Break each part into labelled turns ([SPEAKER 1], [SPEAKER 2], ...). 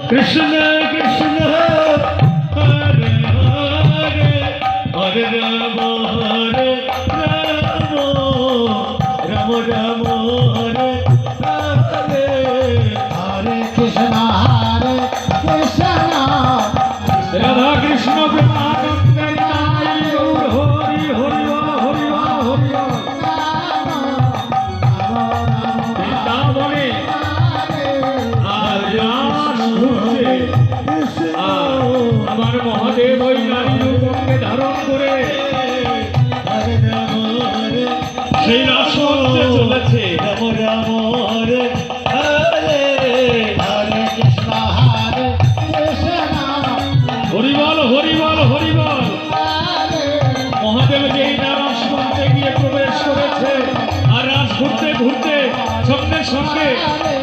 [SPEAKER 1] কৃষ্ণ কৃষ্ণ হরে হরে হরে রাম হরে রাম রাম রাম হরে হরে হরে কৃষ্ণ রাধা কৃষ্ণ প্রেমানন্দে নাই গৌর হরি হরি হরি হরি বৃন্দাবনে আমার মহাদেব ওই নারী রূপকে ধারণ করে সেই রাসমঞ্চে চলেছে। রাম রাম হরে হরে হরে কৃষ্ণ হরিবল হরিবল হরিবল। মহাদেব যেই না রাসমঞ্চে গিয়ে প্রবেশ করেছে আর রাস ঘুরতে ঘুরতে সঙ্গে সঙ্গে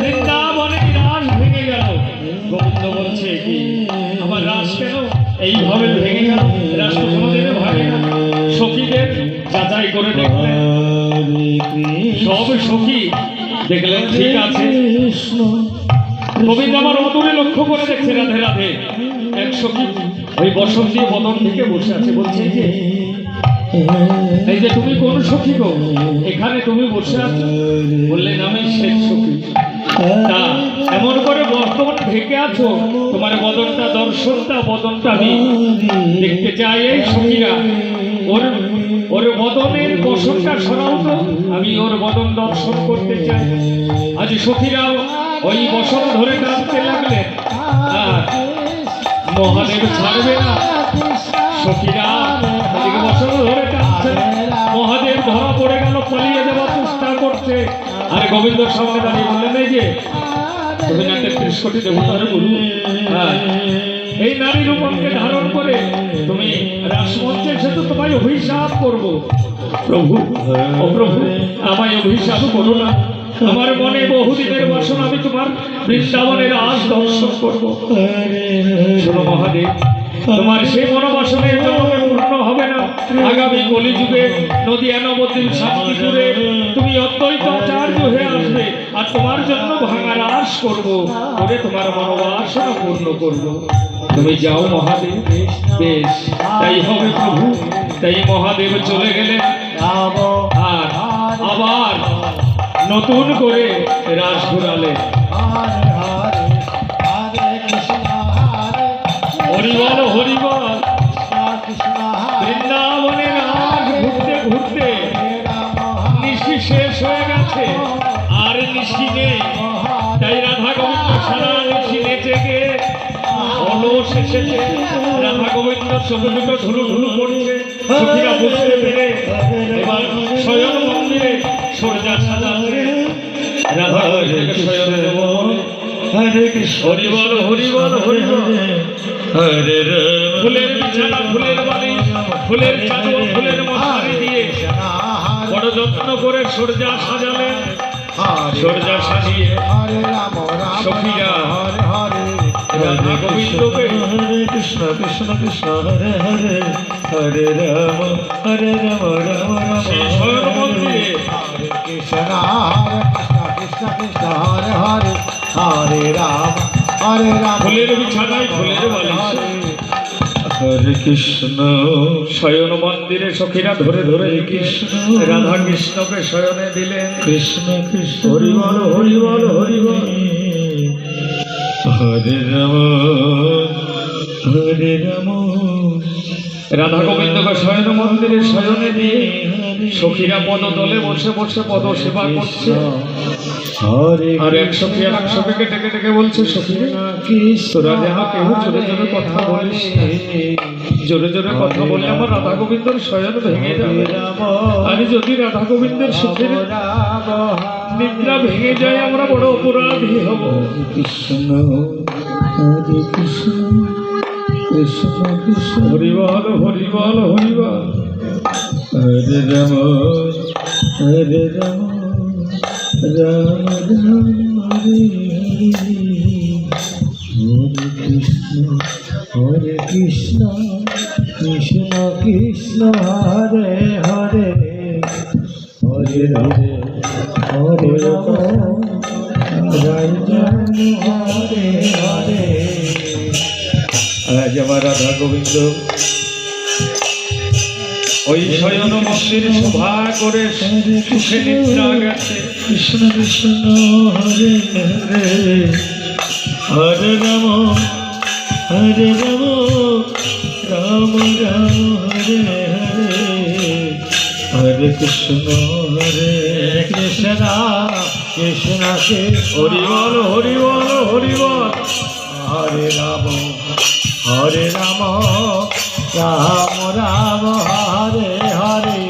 [SPEAKER 1] বৃন্দাবনে রাস ভেঙে গেল। গোবিন্দ বলছে কি আমার রাস কেন এইভাবে ভেঙে গেল? রাস তো কোনোদিনে ভাঙে না। সখীদের যাচাই করে দেখলেন, সব সখী দেখলেন ঠিক আছে। গোবিন্দ আমার অদূরে লক্ষ্য করে দেখছে রাধে রাধে। এক সখী ওই বসন্তী বদন থেকে বসে আছে, বলছে যে এই যে তুমি কোন সখী গো, এখানে তুমি বসে আছো? বললেন আমি শেষ সখী। তা এমন করে বর্তমান ঢেকে আছো, তোমার বদনটা দর্শনটা বদনটা আমি দেখতে চাই। এই সখীরা ওর বদনের বসনটা সরাও তো, আমি ওর বদন দর্শন করতে চাই। আজ সখীরাও ওই বসন ধরে টানতে লাগলেন আর মহাদেব ছাড়বে না। সখীরা ওদিকে বসন ধরে টানছে, মহাদেব ধরা পড়ে গেল, পালিয়ে যাওয়ার চেষ্টা করছে। আর গোবিন্দর সামনে দাঁড়িয়ে বললেন এই যে তুমি না ৩৩ কোটি দেবতার গুরু, এই নারী রূপকে ধারণ করে তুমি রাসমঞ্চে এসে তো তোমায় অভিশাপ করবো। প্রভু ও প্রভু আমায় অভিশাপ করো না, আমার মনে বহুদিনের বাসনা, আমি তোমার বৃন্দাবনের রাস দর্শন করবো। শোনো মহাদেব, তোমার সেই মনোবাসনের জন্মে পূর্ণ হবে না। আগামী কলিযুগে নদিয়া নবদ্বীপ শান্তিপুরে তুমি অদ্বৈত আচার্য হয়ে আসবে আর তোমার জন্য ভাঙা রাস করবো, করে তোমার মনোবাসনা পূর্ণ করবো। তুমি যাও মহাদেব। বেশ তাই হবে প্রভু। তাই মহাদেব চলে গেলেন আর আবার নতুন করে রাস ঘুরালেন। হরিবল হরিবল। বৃন্দাবনে রাস ঘুরতে ঘুরতে নিশি শেষ হয়ে গেছে, আর নিশি নেই। তাই রাধা গোবিন্দ সারা নিশি নেচে গিয়ে অলস এসেছে। রাধা গোবিন্দ ছোট ছোট ঢুলু ঢুলু করছে। সখীরা বুঝতে পেরে এবার শয়ন মন্দিরে সজ্জা সাজাচ্ছে। রাধা গোবিন্দকে শয়নে দেব হরে কৃষ্ণ। হরিবল হরিবল হরিবল হরে রাম। ফুলের বিছানা, ফুলের বাড়ি, ফুলের চাদর, ফুলের মশারি দিয়ে বড় যত্ন করে সজ্জা সাজালেন। সজ্জা সাজিয়ে সখীরা রাধা গোবিন্দকে হরে কৃষ্ণ কৃষ্ণ কৃষ্ণ হরে হরে হরে রাম হরে রাম রাম রাম। শয়ন মন্দিরে হরে কৃষ্ণ কৃষ্ণ কৃষ্ণ হরে হরে হরে রাম হরে রাম। ফুলের বিছানায় ফুলের বালিশ হরে কৃষ্ণ। শয়ন মন্দিরে সখীরা ধরে ধরে কৃষ্ণ রাধা কৃষ্ণকে শয়নে দিলেন। কৃষ্ণ কৃষ্ণ হরিবল হরিবল হরিবল হরে রাম হরে রাম। রাধা গোবিন্দকে শয়ন মন্দিরে শয়নে দিয়ে সখীরা পদতলে বসে বসে পদ সেবা করছে। আর এক সখী আর এক সখীকে ডেকে ডেকে বলছে সখী তোরা যেন কেউ জোরে জোরে কথা বলিস, জোরে জোরে কথা বললে আমার রাধা গোবিন্দর শয়ন ভেঙে যাবে। আর যদি রাধা গোবিন্দের সুখের নিদ্রা ভেঙে যায় আমরা বড় অপরাধী হব। কৃষ্ণ হরে কৃষ্ণ কৃষ্ণ কৃষ্ণ হরিবল হরিবল হরিবল হরে রাম হরে রাম রাম রাম হরে হরে কৃষ্ণ কৃষ্ণ কৃষ্ণ হরে হরে হরে হরে
[SPEAKER 2] হরে রাম রাম হরে হরে।
[SPEAKER 1] আজ আমার রাধা গোবিন্দ ওই শয়ন মন্দির শোভা করে সুখে নিদ্রা গেছে।
[SPEAKER 2] কৃষ্ণ কৃষ্ণ হরে হরে হরে রাম রাম রাম হরে হরে হরে কৃষ্ণ হরে কৃষ্ণ কৃষ্ণ
[SPEAKER 1] হরি বল হরি বল হরি বল।
[SPEAKER 2] হরে রাম রাম রাম হরে হরে।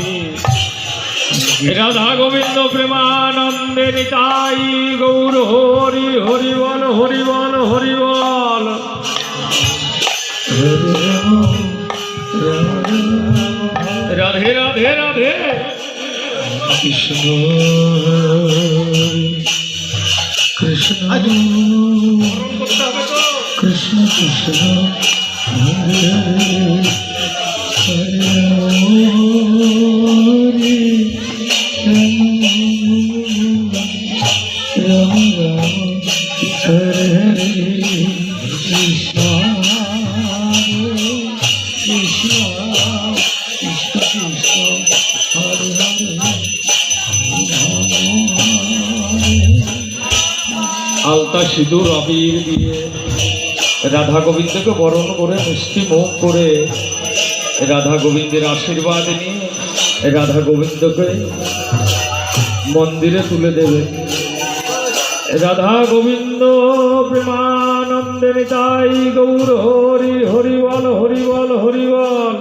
[SPEAKER 1] রাধা গোবিন্দ প্রেমানন্দে নিতাই গৌর হরি হরি বল হরি বল হরি বল।
[SPEAKER 2] হরে রাম
[SPEAKER 1] রাধে রাধে রাধে
[SPEAKER 2] কৃষ্ণ কৃষ্ণ কৃষ্ণ কৃষ্ণ হরে হরে রাম রাম হরে হরে কৃষ্ণ কৃষ্ণ কৃষ্ণ কৃষ্ণ হরে
[SPEAKER 1] আলতা সিঁদুর আবির দিয়ে রাধা গোবিন্দকে বরণ করে মিষ্টি মুখ করে রাধা গোবিন্দের আশীর্বাদ নিয়ে রাধা গোবিন্দকে মন্দিরে তুলে দেবে। রাধা গোবিন্দ প্রেমানন্দে নিতাই গৌর হরি হরি বল হরি বল হরি বল।